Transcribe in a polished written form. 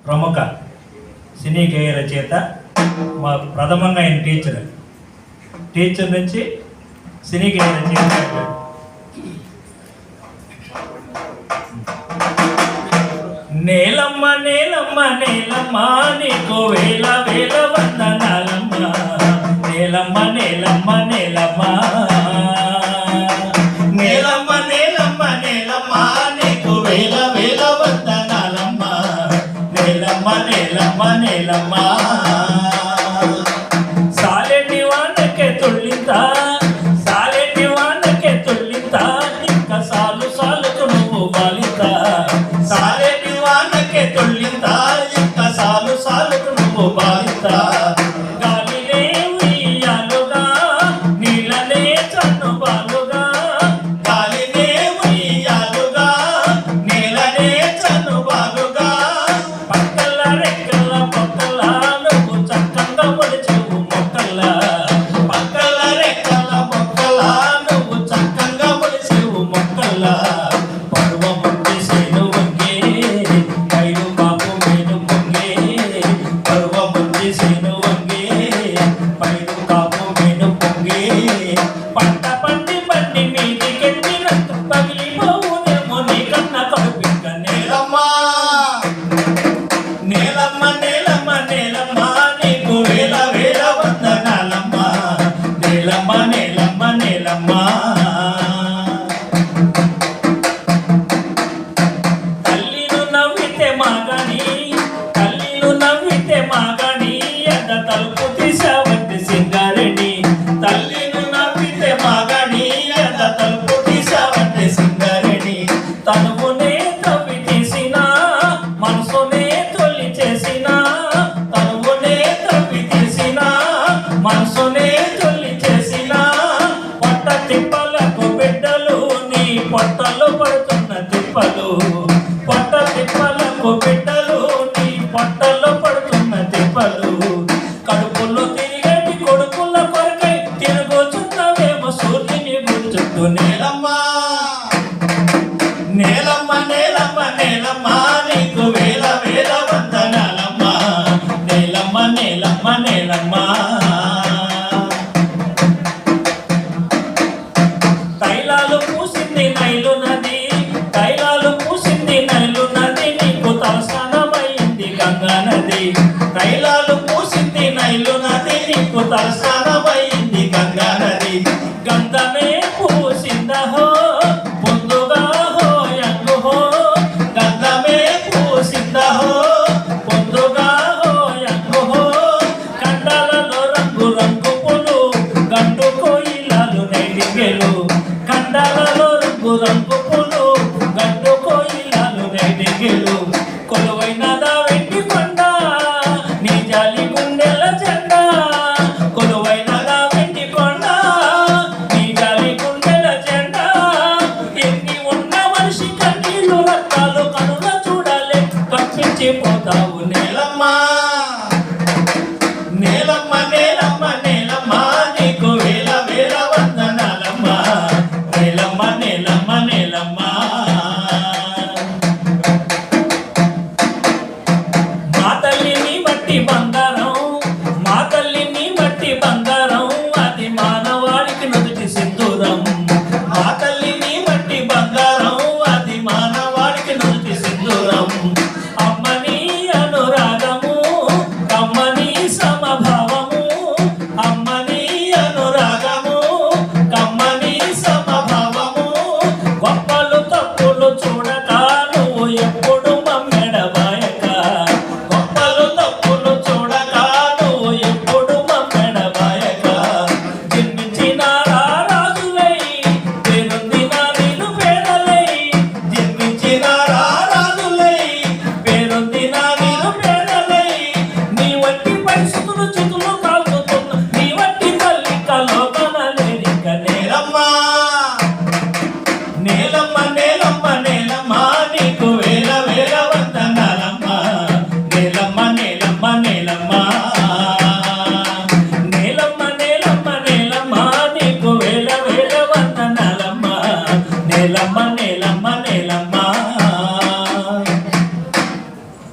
ప్రముఖ సినీ గేయ రచయిత, మా ప్రథమంగా ఆయన టీచర్ నుంచి సినీ గేయ రచయిత. నేలమ్మ నేలమ్మ నేలమ్మ నీకు వేల వేల వందనాలమ్మ. నేలమ్మ నేలమ్మ నేలమ్మ నేలమ్మ నేలమ్మ నేలమ్మ నీకు వేల వేల వందనాలమ్మ. నేలమ్మ నేలమ్మ నేలమ్మ సాలెటి వానకే తుళ్ళింతా, సాలెటి వానకే తుళ్ళింతా, ఇంకా సాలు సాలుకు నువ్వు బాలితా. సాలెటి వానకే తుళ్ళింతా, ఇంకా సాలు సాలుకు నువ్వు బాలితా. గాలినే ఉయ్యాలుగా, నీళ్ళనే చన్ను బాలుగా. గాలినే ఉయ్యాలుగా, నీళ్ళనే చన్ను బాలుగా. పక్కల రెక్కల పక్కల నువ్వు చక్కగా పొడిచెవు మొక్కల. పక్కల రెక్కల మొక్కల నువ్వు చక్కగా పొడిచెవు మొక్కల. పర్వముంది సేను వంగే, పైరు బాబు మేను పొంగే. పర్వముంది సేను వంగే, పైరు బాబు మేను పొంగే. పంట పండి పండి మీదికెత్తినంత పగిలిపోవునేమో నీ కన్న కడుపింక. నేలమ్మా నేలమ్మ నేలమ్మ నేలమ్మ నీకు వేల వేల వందనాలమ్మ. నేలమ్మ నేలమ్మ నేలమ్మ తల్లిను నవ్వితే మాగాని, తల్లిను నవ్వితే మాగాని, ఎద తలుపు తీసావంటే సింగారెడ్డి. తల్లిను నవ్వితే మాగాని, ఎద తలుపు తీసావంటే సింగారెడ్డి. తనువునే తవ్వి తీసినా, మనసునే తొలి చేసినా. తనువునే తవ్వి తీసినా, మనసునే తొలి చేసినా. పొట్ట తిప్పలకు బిడ్డలు నీ పొట్టలో పడుతున్న తిప్పలు. పొట్ట తిప్పలకు బిడ్డలు నీ పొట్టలో పడుతున్న తిప్పలు. కడుపులో తిరిగేటి కొడుకుల కొరకై తిరుగుచున్నవేమో సూర్యుని గుర్చుతూ. నేలమ్మ నేలమ్మ నేలమ్మ నేలమ్మ నీకు వేల వేల వందనాలమ్మ. నేలమ్మ నేలమ్మ నేలమ్మ తైలాలు పూసింది నైలు నది, తైలాలు పూసింది నైలు నది, నీకు తలస్నానమైంది గంగా నది. తైలాలు పూసింది నైలు నది, నీకు తలస్నానమైంది గంగా నది. గంధమే పూసిందహో పొందుగా హో యంగు హో. గంధమే పూసిందహో పొందుగా హో యంగు హో. కండాలలో రంగు రంగు పులు, గండు కోయిలాలు నైటింగెలు. కండాలలో రంగు రంగు పులు, గండు కోయిలాలు నైటింగెలు. కొలువైనదా వెండి కొండ, నీ జాలి గుండెల జెండా. కొలువైనదా వెండి కొండ, నీ జాలి గుండెల జెండా. ఎన్ని ఉన్న మనిషి కన్నీళ్ళు రక్తాలు కనుల చూడాలి, కప్పించిపోతావు. నేలమ్మ నేలమ్మ నేలమ్మ నేలమ్మ నీకు వేల వేల వందనాలమ్మ. నేలమ్మ నేలమ్మ నేలమ్మ మా తల్లిని బట్టి బంగారు